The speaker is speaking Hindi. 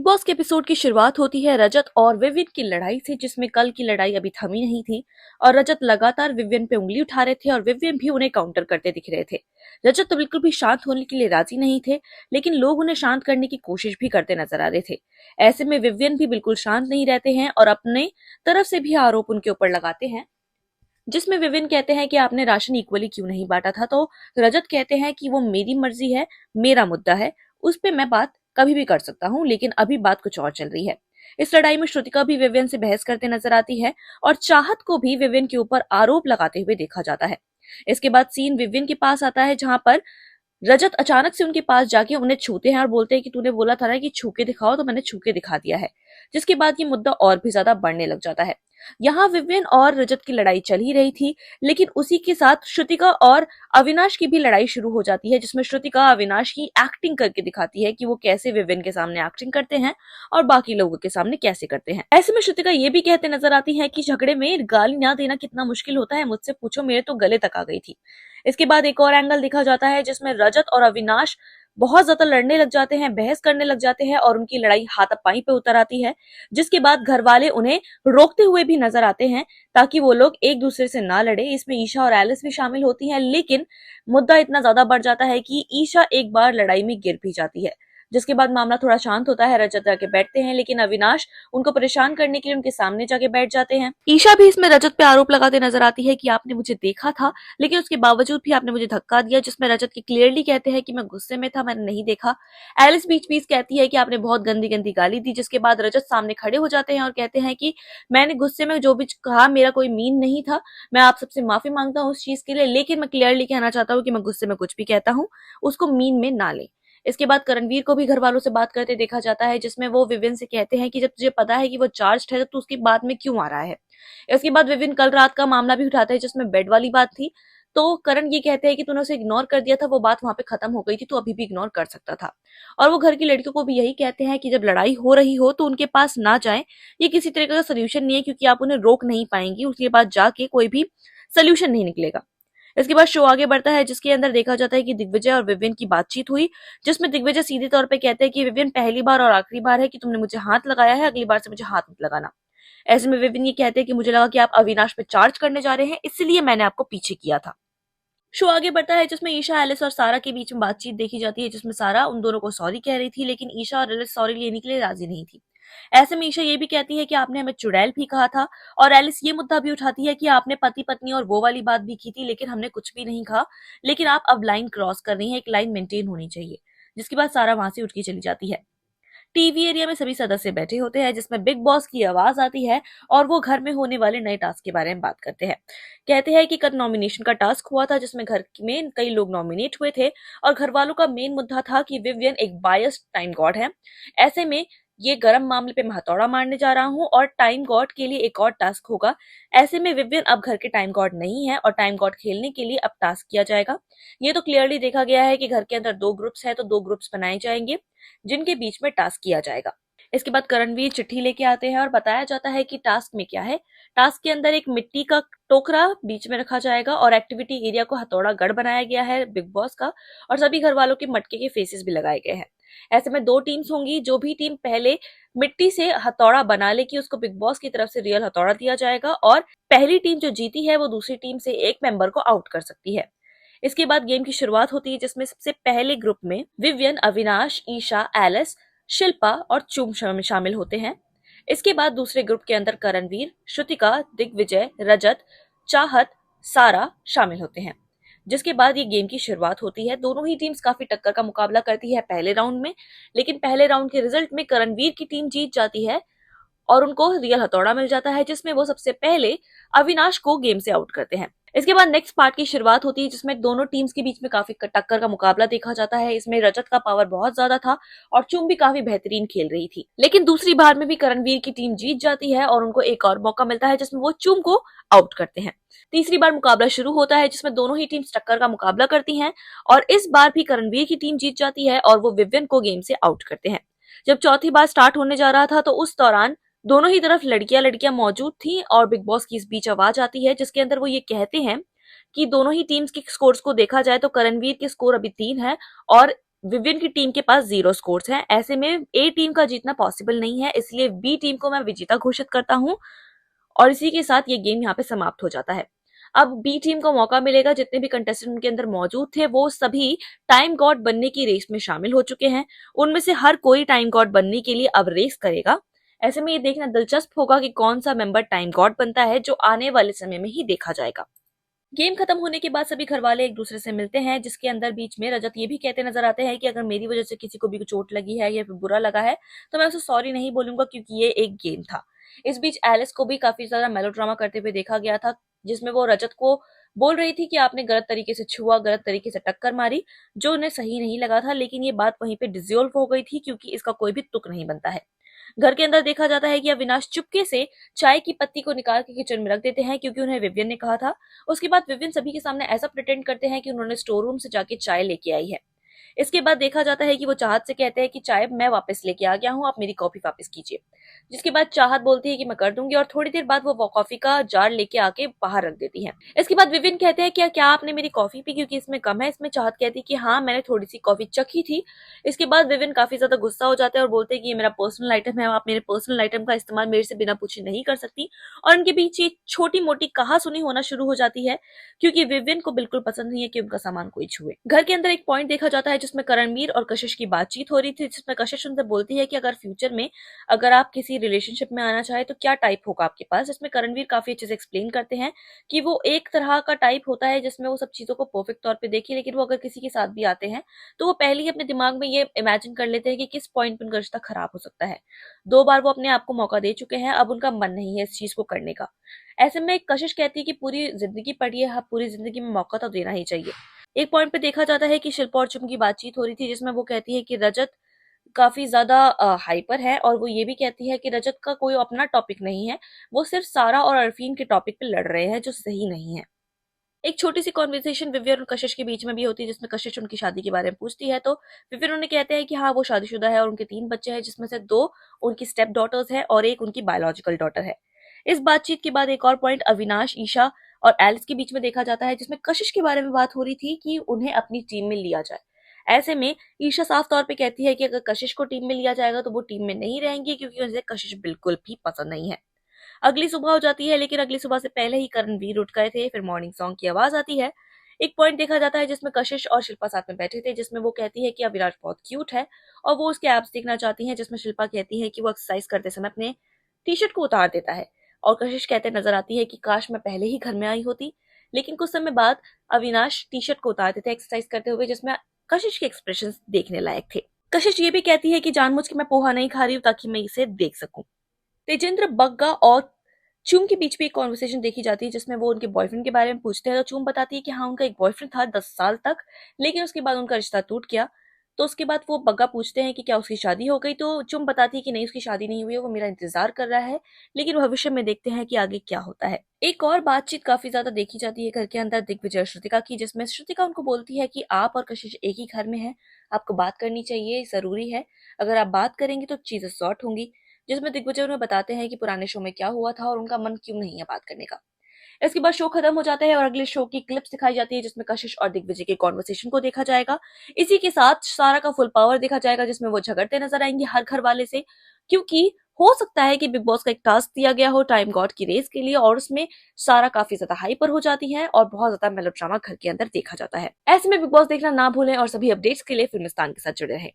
बॉस के एपिसोड की शुरुआत होती है रजत और विवियन की लड़ाई से, जिसमें कल की लड़ाई अभी थमी नहीं थी और रजत लगातार विवियन पे उंगली उठा रहे थे और विवियन भी उन्हें काउंटर करते दिख रहे थे। रजत तो बिल्कुल भी शांत होने के लिए राजी नहीं थे, लेकिन लोग उन्हें शांत करने की कोशिश भी करते नजर आ रहे थे। ऐसे में विवियन भी बिल्कुल शांत नहीं रहते हैं और अपने तरफ से भी आरोप उनके ऊपर लगाते हैं, जिसमें विवियन कहते हैं कि आपने राशन इक्वली क्यों नहीं बांटा था, तो रजत कहते हैं कि वो मेरी मर्जी है, मेरा मुद्दा है, उस पे मैं बात कभी भी कर सकता हूँ, लेकिन अभी बात कुछ और चल रही है। इस लड़ाई में श्रुतिका भी विवियन से बहस करते नजर आती है और चाहत को भी विवियन के ऊपर आरोप लगाते हुए देखा जाता है। इसके बाद सीन विवियन के पास आता है, जहां पर रजत अचानक से उनके पास जाके उन्हें छूते हैं और बोलते हैं कि तूने बोला था ना कि छू के दिखाओ, तो मैंने छू के दिखा दिया है। जिसके बाद ये मुद्दा और भी ज्यादा बढ़ने लग जाता है। यहाँ विवियन और रजत की लड़ाई चल ही रही थी, लेकिन उसी के साथ श्रुतिका और अविनाश की भी लड़ाई शुरू हो जाती है, जिसमें श्रुतिका अविनाश की एक्टिंग करके दिखाती है कि वो कैसे विवियन के सामने एक्टिंग करते हैं और बाकी लोगों के सामने कैसे करते हैं। ऐसे में श्रुतिका ये भी कहते नजर आती है कि झगड़े में गाली ना देना कितना मुश्किल होता है, मुझसे पूछो, मेरे तो गले तक आ गई थी। इसके बाद एक और एंगल दिखा जाता है, जिसमें रजत और अविनाश बहुत ज्यादा लड़ने लग जाते हैं, बहस करने लग जाते हैं और उनकी लड़ाई हाथापाई पे उतर आती है। जिसके बाद घर वाले उन्हें रोकते हुए भी नजर आते हैं ताकि वो लोग एक दूसरे से ना लड़े। इसमें ईशा और एलिस भी शामिल होती हैं, लेकिन मुद्दा इतना ज्यादा बढ़ जाता है कि ईशा एक बार लड़ाई में गिर भी जाती है। जिसके बाद मामला थोड़ा शांत होता है, रजत जाके बैठते हैं, लेकिन अविनाश उनको परेशान करने के लिए उनके सामने जाके बैठ जाते हैं। ईशा भी इसमें रजत पे आरोप लगाते नजर आती है कि आपने मुझे देखा था, लेकिन उसके बावजूद भी आपने मुझे धक्का दिया, जिसमें रजत की क्लियरली कहते हैं कि मैं गुस्से में था, मैंने नहीं देखा। एलिस बीच बीच कहती है कि आपने बहुत गंदी गंदी गाली दी, जिसके बाद रजत सामने खड़े हो जाते हैं और कहते हैं कि मैंने गुस्से में जो भी कहा मेरा कोई मीन नहीं था, मैं आप सबसे माफी मांगता हूँ उस चीज के लिए, लेकिन मैं क्लियरली कहना चाहता हूँ कि मैं गुस्से में कुछ भी कहता हूँ उसको मीन में ना ले। इसके बाद करणवीर को भी घर वालों से बात करते देखा जाता है, जिसमें वो विवियन से कहते हैं कि जब तुझे पता है कि वो चार्ज है तो उसकी बात में क्यों आ रहा है। इसके बाद विवियन कल रात का मामला भी उठाते हैं, जिसमें बेड वाली बात थी। तो करण ये कहते हैं कि तूने उसे इग्नोर कर दिया था, वो बात वहां पे खत्म हो गई थी, तो अभी भी इग्नोर कर सकता था। और वो घर की लड़कियों को भी यही कहते हैं कि जब लड़ाई हो रही हो तो उनके पास ना जाए, ये किसी तरह का सोल्यूशन नहीं है, क्योंकि आप उन्हें रोक नहीं पाएंगी, उसके बाद जाके कोई भी सोल्यूशन नहीं निकलेगा। इसके बाद शो आगे बढ़ता है, जिसके अंदर देखा जाता है कि दिग्विजय और विवियन की बातचीत हुई, जिसमें दिग्विजय सीधे तौर पे कहते हैं कि विवियन पहली बार और आखिरी बार है कि तुमने मुझे हाथ लगाया है, अगली बार से मुझे हाथ मत लगाना। ऐसे में विवियन ये कहते हैं कि मुझे लगा कि आप अविनाश पे चार्ज करने जा रहे हैं, इसलिए मैंने आपको पीछे किया था। शो आगे बढ़ता है, जिसमें ईशा, एलिस और सारा के बीच में बातचीत देखी जाती है, जिसमें सारा उन दोनों को सॉरी कह रही थी, लेकिन ईशा और एलिस सॉरी लेने के लिए राजी नहीं थी। ऐसे में ईशा ये भी कहती है कि आपने हमें चुड़ैल भी कहा था, और एलिस ये मुद्दा भी उठाती है कि आपने पति पत्नी और वो वाली बात भी की थी, लेकिन हमने कुछ भी नहीं कहा, लेकिन आप अब लाइन क्रॉस कर रही हैं, एक लाइन मेंटेन होनी चाहिए। जिसके बाद सारा वहां से उठ के चली जाती है। टीवी एरिया में सभी सदस्य बैठे होते हैं, जिसमें बिग बॉस की आवाज आती है और वो घर में होने वाले नए टास्क के बारे में बात करते हैं। कहते हैं कि कल नॉमिनेशन का टास्क हुआ था, जिसमें घर में कई लोग नॉमिनेट हुए थे और घर वालों का मेन मुद्दा था कि विवियन एक बायस्ड टाइम गॉड है। ऐसे में ये गर्म मामले पे मैं हथौड़ा मारने जा रहा हूँ और टाइम गॉड के लिए एक और टास्क होगा। ऐसे में विवियन अब घर के टाइम गॉड नहीं है और टाइम गॉड खेलने के लिए अब टास्क किया जाएगा। ये तो क्लियरली देखा गया है कि घर के अंदर दो ग्रुप्स है, तो दो ग्रुप्स बनाए जाएंगे जिनके बीच में टास्क किया जाएगा। इसके बाद करणवीर चिट्ठी लेके आते हैं और बताया जाता है कि टास्क में क्या है। टास्क के अंदर एक मिट्टी का टोकरा बीच में रखा जाएगा और एक्टिविटी एरिया को हथौड़ा गढ़ बनाया गया है बिग बॉस का, और सभी घर वालों के मटके के फेसेस भी लगाए गए हैं। ऐसे में दो टीम्स होंगी, जो भी टीम पहले मिट्टी से हथौड़ा बना लेगी उसको बिग बॉस की तरफ से रियल हथौड़ा दिया जाएगा, और पहली टीम जो जीती है वो दूसरी टीम से एक मेंबर को आउट कर सकती है। इसके बाद गेम की शुरुआत होती है, जिसमें सबसे पहले ग्रुप में विवियन, अविनाश, ईशा, एलिस, शिल्पा और चुम शामिल होते हैं। इसके बाद दूसरे ग्रुप के अंदर करणवीर, श्रुतिका, दिग्विजय, रजत, चाहत, सारा शामिल होते हैं। जिसके बाद ये गेम की शुरुआत होती है। दोनों ही टीम्स काफी टक्कर का मुकाबला करती है पहले राउंड में, लेकिन पहले राउंड के रिजल्ट में करणवीर की टीम जीत जाती है और उनको रियल हथौड़ा मिल जाता है, जिसमें वो सबसे पहले अविनाश को गेम से आउट करते हैं। इसके बाद नेक्स्ट पार्ट की शुरुआत होती है, जिसमें दोनों टीम्स के बीच में काफी टक्कर का मुकाबला देखा जाता है। इसमें रजत का पावर बहुत ज्यादा था और चुम भी काफी बेहतरीन खेल रही थी, लेकिन दूसरी बार में भी करणवीर की टीम जीत जाती है और उनको एक और मौका मिलता है, जिसमें वो चुम को आउट करते हैं। तीसरी बार मुकाबला शुरू होता है, जिसमें दोनों ही टीम्स टक्कर का मुकाबला करती हैं और इस बार भी करणवीर की टीम जीत जाती है और वो विवियन को गेम से आउट करते हैं। जब चौथी बार स्टार्ट होने जा रहा था, तो उस दौरान दोनों ही तरफ लड़कियां लड़कियां मौजूद थी और बिग बॉस की इस बीच आवाज आती है, जिसके अंदर वो ये कहते हैं कि दोनों ही टीम्स के स्कोर्स को देखा जाए तो करणवीर के स्कोर अभी 3 है और विवियन की टीम के पास 0 स्कोर्स हैं। ऐसे में ए टीम का जीतना पॉसिबल नहीं है, इसलिए बी टीम को मैं विजेता घोषित करता हूँ और इसी के साथ ये गेम यहाँ पे समाप्त हो जाता है। अब बी टीम को मौका मिलेगा, जितने भी कंटेस्टेंट उनके अंदर मौजूद थे वो सभी टाइम गॉड बनने की रेस में शामिल हो चुके हैं। उनमें से हर कोई टाइम गॉड बनने के लिए अब रेस करेगा। ऐसे में ये देखना दिलचस्प होगा कि कौन सा मेंबर टाइम गॉड बनता है, जो आने वाले समय में ही देखा जाएगा। गेम खत्म होने के बाद सभी घरवाले एक दूसरे से मिलते हैं, जिसके अंदर बीच में रजत ये भी कहते नजर आते हैं कि अगर मेरी वजह से किसी को भी चोट लगी है या फिर बुरा लगा है तो मैं उसे सॉरी नहीं बोलूंगा, क्योंकि ये एक गेम था। इस बीच एलिस को भी काफी ज्यादा मेलोड्रामा करते हुए देखा गया था, जिसमें वो रजत को बोल रही थी कि आपने गलत तरीके से छुआ, गलत तरीके से टक्कर मारी, जो उन्हें सही नहीं लगा था। लेकिन ये बात वहीं पे डिसॉल्व हो गई थी, क्योंकि इसका कोई भी तुक नहीं बनता है। घर के अंदर देखा जाता है कि अविनाश चुपके से चाय की पत्ती को निकाल के किचन में रख देते हैं, क्योंकि उन्हें विवियन ने कहा था। उसके बाद विवियन सभी के सामने ऐसा प्रिटेंड करते हैं कि उन्होंने स्टोर रूम से जाके चाय लेके आई है। इसके बाद देखा जाता है कि वो चाहत से कहते हैं कि चाय मैं वापस लेके आ गया हूँ, आप मेरी कॉफी वापस कीजिए। जिसके बाद चाहत बोलती है कि मैं कर दूंगी, और थोड़ी देर बाद वो कॉफी का जार लेके आके बाहर रख देती है। इसके बाद विविन कहते हैं कि क्या आपने मेरी कॉफी पी, क्योंकि इसमें कम है। इसमें चाहत कहती है कि हाँ, मैंने थोड़ी सी कॉफी चखी थी। इसके बाद विविन काफी ज्यादा गुस्सा हो जाते हैं और बोलते हैं कि ये मेरा पर्सनल आइटम है, आप मेरे पर्सनल आइटम का इस्तेमाल मेरे से बिना पूछे नहीं कर सकती। और उनके बीच ये छोटी मोटी कहासुनी होना शुरू हो जाती है, क्योंकि विविन को बिल्कुल पसंद नहीं है कि उनका सामान कोई छुए। घर के अंदर एक पॉइंट देखा जाता है जिसमें करणवीर और कशिश की बातचीत हो रही थी, जिसमें कशिश उनसे बोलती है कि अगर फ्यूचर में अगर आप किसी रिलेशनशिप में आना चाहे तो क्या टाइप होगा आपके पास। जिसमें करणवीर काफी अच्छे से एक्सप्लेन करते हैं कि वो एक तरह का टाइप होता है जिसमें वो सब चीजों को परफेक्ट तौर पे देखे, लेकिन वो अगर किसी के साथ भी आते हैं तो वो पहले ही अपने दिमाग में ये इमेजिन कर लेते हैं कि किस पॉइंट पर उनका रिश्ता खराब हो सकता है। 2 बार वो अपने आप को मौका दे चुके हैं, अब उनका मन नहीं है इस चीज को करने का। ऐसे में कशिश कहती है कि पूरी जिंदगी पड़ी है, पूरी जिंदगी में मौका तो देना ही चाहिए। एक पॉइंट पे देखा जाता है कि शिल्पा और चुम की बातचीत हो रही थी, जिसमें वो कहती है कि रजत काफी ज्यादा हाइपर है, और वो ये भी कहती है कि रजत का कोई अपना टॉपिक नहीं है, वो सिर्फ सारा और अरफीन के टॉपिक पे लड़ रहे हैं, जो सही नहीं है। एक छोटी सी कॉन्वर्सेशन विवियन और कशिश के बीच में भी होती है, जिसमें कशिश उनकी शादी के बारे में पूछती है तो विवियन उन्हें कहते हैं कि हाँ, वो शादीशुदा है और उनके 3 बच्चे हैं, जिसमें से 2 उनकी स्टेप डॉटर्स है और एक उनकी बायोलॉजिकल डॉटर है। इस बातचीत के बाद एक और पॉइंट अविनाश, ईशा और एलिस के बीच में देखा जाता है, जिसमें कशिश के बारे में बात हो रही थी कि उन्हें अपनी टीम में लिया जाए। ऐसे में ईशा साफ तौर पे कहती है कि अगर कशिश को टीम में लिया जाएगा तो वो टीम में नहीं रहेंगी, क्योंकि उन्हें कशिश बिल्कुल भी पसंद नहीं है। अगली सुबह हो जाती है, लेकिन अगली सुबह से पहले ही करणवीर उठ गए थे। फिर मॉर्निंग सॉन्ग की आवाज आती है। एक पॉइंट देखा जाता है जिसमें कशिश और शिल्पा साथ में बैठे थे, जिसमें वो कहती है कि अविनाश बहुत क्यूट है और वो उसके एब्स देखना चाहती है। जिसमें शिल्पा कहती है कि वो एक्सरसाइज करते समय अपने टी शर्ट को उतार देता है, और कशिश कहते नजर आती है कि काश मैं पहले ही घर में आई होती। लेकिन कुछ समय बाद अविनाश टी शर्ट को उतार देते एक्सरसाइज करते हुए, जिसमें कशिश के एक्सप्रेशन देखने लायक थे। कशिश ये भी कहती है कि जानबूझ के मैं पोहा नहीं खा रही हूँ ताकि मैं इसे देख सकूं। तेजेंद्र, बग्गा और चूम के बीच भी एक कॉन्वर्सेशन देखी जाती है, जिसमें वो उनके बॉयफ्रेंड के बारे में पूछते हैं तो चूम बताती है कि हाँ, उनका एक बॉयफ्रेंड था 10 साल तक, लेकिन उसके बाद उनका रिश्ता टूट गया। तो उसके बाद वो बग्गा पूछते हैं कि क्या उसकी शादी हो गई, तो चुम बताती है कि नहीं, उसकी शादी नहीं हुई है, वो मेरा इंतजार कर रहा है, लेकिन भविष्य में देखते हैं कि आगे क्या होता है। एक और बातचीत काफी ज्यादा देखी जाती है घर के अंदर दिग्विजय और श्रुतिका की, जिसमें श्रुतिका उनको बोलती है कि आप और कशिश एक ही घर में हैं, आपको बात करनी चाहिए, जरूरी है, अगर आप बात करेंगे तो चीजें सॉर्ट होंगी। जिसमें दिग्विजय उन्हें बताते हैं कि पुराने शो में क्या हुआ था और उनका मन क्यों नहीं है बात करने का। इसके बाद शो खत्म हो जाता है और अगले शो की क्लिप्स दिखाई जाती है, जिसमें कशिश और दिग्विजय के कॉन्वर्सेशन को देखा जाएगा। इसी के साथ सारा का फुल पावर देखा जाएगा, जिसमें वो झगड़ते नजर आएंगे हर घर वाले से, क्योंकि हो सकता है कि बिग बॉस का एक टास्क दिया गया हो टाइम गॉड की रेस के लिए, और उसमें सारा काफी ज्यादा हाइपर हो जाती है और बहुत ज्यादा मेलोड्रामा घर के अंदर देखा जाता है। ऐसे में बिग बॉस देखना ना भूलें और सभी अपडेट्स के लिए फिल्मिस्तान के साथ जुड़े रहें।